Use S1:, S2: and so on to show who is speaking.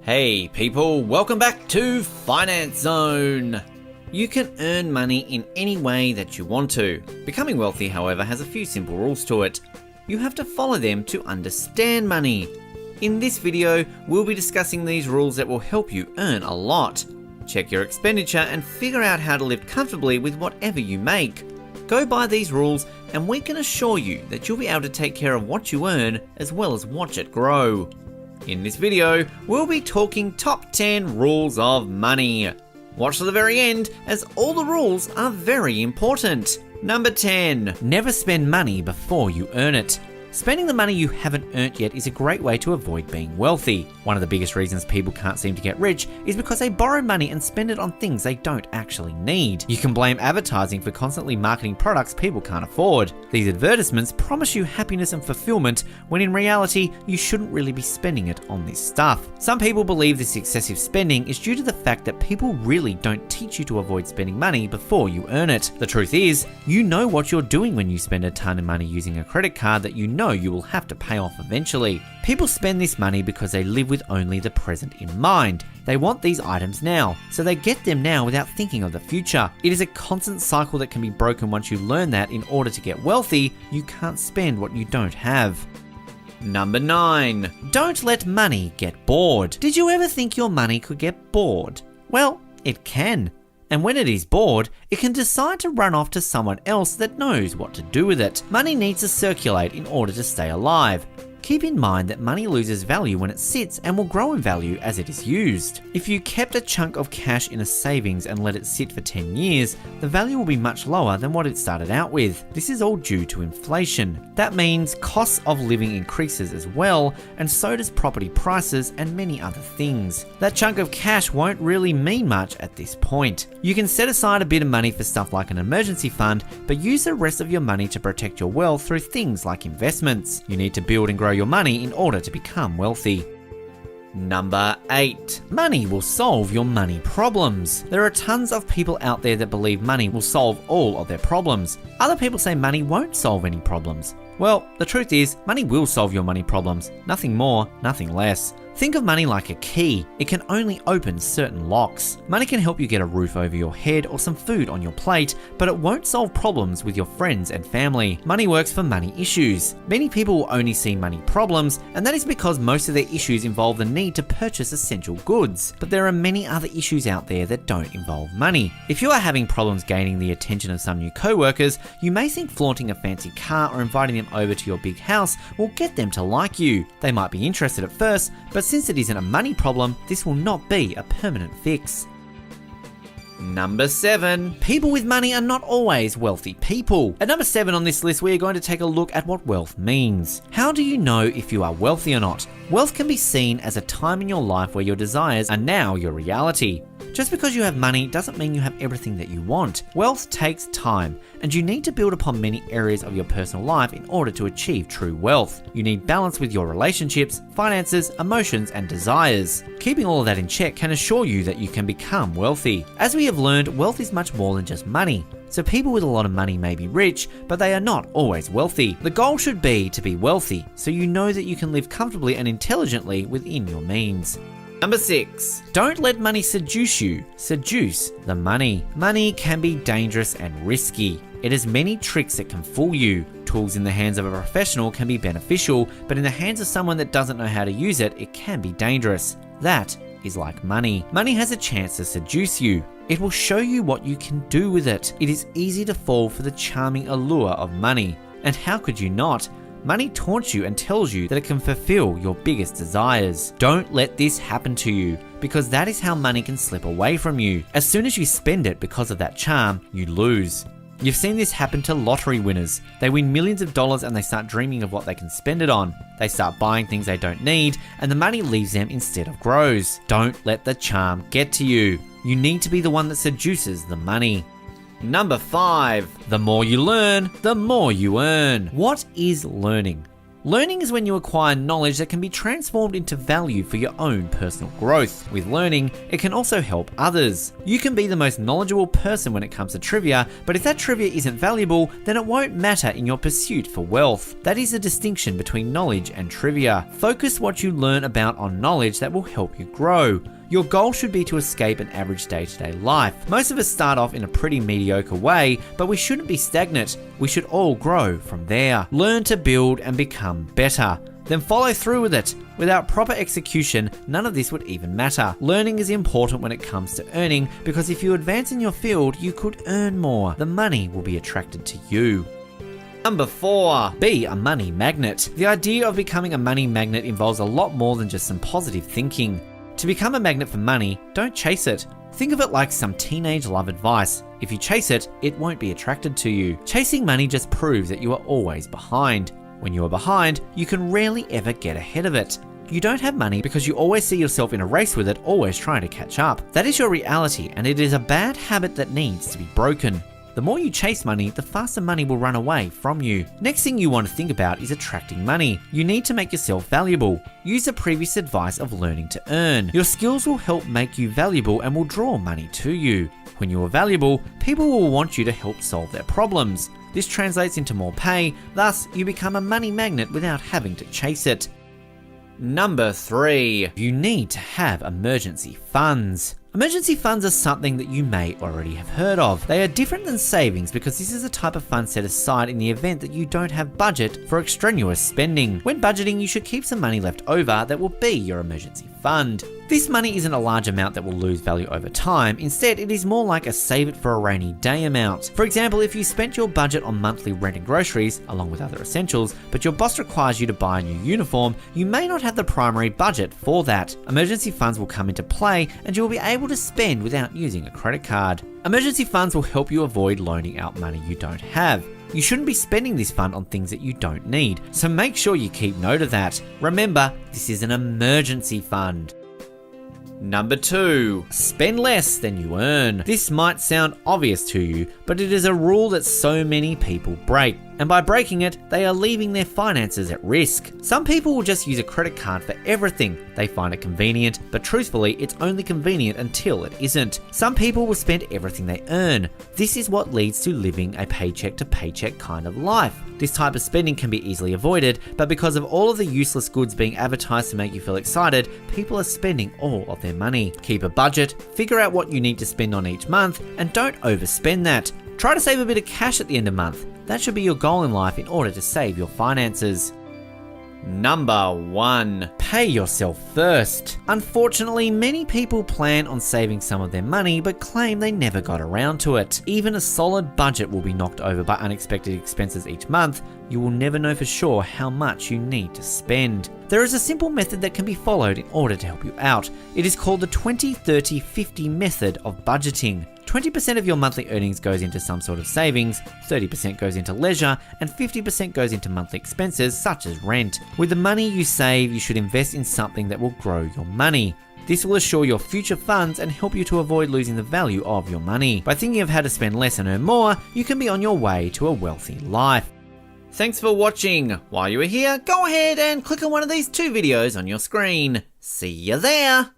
S1: Hey people, welcome back to Finance Zone. You can earn money in any way that you want to. Becoming wealthy, however, has a few simple rules to it. You have to follow them to understand money. In this video, we'll be discussing these rules that will help you earn a lot. Check your expenditure and figure out how to live comfortably with whatever you make. Go by these rules and we can assure you that you'll be able to take care of what you earn as well as watch it grow. In this video, we'll be talking top 10 rules of money. Watch to the very end as all the rules are very important. Number 10. Never spend money before you earn it. Spending the money you haven't earned yet is a great way to avoid being wealthy. One of the biggest reasons people can't seem to get rich is because they borrow money and spend it on things they don't actually need. You can blame advertising for constantly marketing products people can't afford. These advertisements promise you happiness and fulfillment when in reality you shouldn't really be spending it on this stuff. Some people believe this excessive spending is due to the fact that people really don't teach you to avoid spending money before you earn it. The truth is, you know what you're doing when you spend a ton of money using a credit card that you know you will have to pay off eventually. People spend this money because they live with only the present in mind. They want these items now, so they get them now without thinking of the future. It is a constant cycle that can be broken once you learn that in order to get wealthy, you can't spend what you don't have. Number 9. Don't let money get bored. Did you ever think your money could get bored? Well, it can. And when it is bored, it can decide to run off to someone else that knows what to do with it. Money needs to circulate in order to stay alive. Keep in mind that money loses value when it sits and will grow in value as it is used. If you kept a chunk of cash in a savings and let it sit for 10 years, the value will be much lower than what it started out with. This is all due to inflation. That means costs of living increases as well, and so does property prices and many other things. That chunk of cash won't really mean much at this point. You can set aside a bit of money for stuff like an emergency fund, but use the rest of your money to protect your wealth through things like investments. You need to build and grow your money in order to become wealthy. Number 8. Money will solve your money problems. There are tons of people out there that believe money will solve all of their problems. Other people say money won't solve any problems. Well, the truth is, money will solve your money problems. Nothing more, nothing less. Think of money like a key. It can only open certain locks. Money can help you get a roof over your head or some food on your plate, but it won't solve problems with your friends and family. Money works for money issues. Many people will only see money problems, and that is because most of their issues involve the need to purchase essential goods. But there are many other issues out there that don't involve money. If you are having problems gaining the attention of some new co-workers, you may think flaunting a fancy car or inviting them over to your big house will get them to like you. They might be interested at first, but since it isn't a money problem, this will not be a permanent fix. Number 7. People with money are not always wealthy people. At number 7 on this list, we are going to take a look at what wealth means. How do you know if you are wealthy or not? Wealth can be seen as a time in your life where your desires are now your reality. Just because you have money doesn't mean you have everything that you want. Wealth takes time, and you need to build upon many areas of your personal life in order to achieve true wealth. You need balance with your relationships, finances, emotions, and desires. Keeping all of that in check can assure you that you can become wealthy. As we have learned, wealth is much more than just money. So people with a lot of money may be rich, but they are not always wealthy. The goal should be to be wealthy, so you know that you can live comfortably and intelligently within your means. Number 6. Don't let money seduce you. Seduce the money. Money can be dangerous and risky. It has many tricks that can fool you. Tools in the hands of a professional can be beneficial, but in the hands of someone that doesn't know how to use it, it can be dangerous. That is like money. Money has a chance to seduce you. It will show you what you can do with it. It is easy to fall for the charming allure of money. And how could you not? Money taunts you and tells you that it can fulfill your biggest desires. Don't let this happen to you, because that is how money can slip away from you. As soon as you spend it because of that charm, you lose. You've seen this happen to lottery winners. They win millions of dollars and they start dreaming of what they can spend it on. They start buying things they don't need, and the money leaves them instead of grows. Don't let the charm get to you. You need to be the one that seduces the money. Number 5. The more you learn, the more you earn. What is learning? Learning is when you acquire knowledge that can be transformed into value for your own personal growth. With learning, it can also help others. You can be the most knowledgeable person when it comes to trivia, but if that trivia isn't valuable, then it won't matter in your pursuit for wealth. That is the distinction between knowledge and trivia. Focus what you learn about on knowledge that will help you grow. Your goal should be to escape an average day-to-day life. Most of us start off in a pretty mediocre way, but we shouldn't be stagnant. We should all grow from there. Learn to build and become better. Then follow through with it. Without proper execution, none of this would even matter. Learning is important when it comes to earning, because if you advance in your field, you could earn more. The money will be attracted to you. Number 4, be a money magnet. The idea of becoming a money magnet involves a lot more than just some positive thinking. To become a magnet for money, don't chase it. Think of it like some teenage love advice. If you chase it, it won't be attracted to you. Chasing money just proves that you are always behind. When you are behind, you can rarely ever get ahead of it. You don't have money because you always see yourself in a race with it, always trying to catch up. That is your reality, and it is a bad habit that needs to be broken. The more you chase money, the faster money will run away from you. Next thing you want to think about is attracting money. You need to make yourself valuable. Use the previous advice of learning to earn. Your skills will help make you valuable and will draw money to you. When you are valuable, people will want you to help solve their problems. This translates into more pay, thus you become a money magnet without having to chase it. Number 3, you need to have emergency funds. Emergency funds are something that you may already have heard of. They are different than savings because this is a type of fund set aside in the event that you don't have budget for extraneous spending. When budgeting, you should keep some money left over that will be your emergency fund. This money isn't a large amount that will lose value over time. Instead, it is more like a save it for a rainy day amount. For example, if you spent your budget on monthly rent and groceries, along with other essentials, but your boss requires you to buy a new uniform, you may not have the primary budget for that. Emergency funds will come into play and you will be able to spend without using a credit card. Emergency funds will help you avoid loaning out money you don't have. You shouldn't be spending this fund on things that you don't need, so make sure you keep note of that. Remember, this is an emergency fund. Number 2, spend less than you earn. This might sound obvious to you, but it is a rule that so many people break. And by breaking it, they are leaving their finances at risk. Some people will just use a credit card for everything. They find it convenient, but truthfully, it's only convenient until it isn't. Some people will spend everything they earn. This is what leads to living a paycheck to paycheck kind of life. This type of spending can be easily avoided, but because of all of the useless goods being advertised to make you feel excited, people are spending all of their money. Keep a budget, figure out what you need to spend on each month, and don't overspend that. Try to save a bit of cash at the end of the month. That should be your goal in life in order to save your finances. Number 1, pay yourself first. Unfortunately, many people plan on saving some of their money but claim they never got around to it. Even a solid budget will be knocked over by unexpected expenses each month. You will never know for sure how much you need to spend. There is a simple method that can be followed in order to help you out. It is called the 20-30-50 method of budgeting. 20% of your monthly earnings goes into some sort of savings, 30% goes into leisure, and 50% goes into monthly expenses such as rent. With the money you save, you should invest in something that will grow your money. This will assure your future funds and help you to avoid losing the value of your money. By thinking of how to spend less and earn more, you can be on your way to a wealthy life. Thanks for watching. While you are here, go ahead and click on one of these 2 videos on your screen. See you there!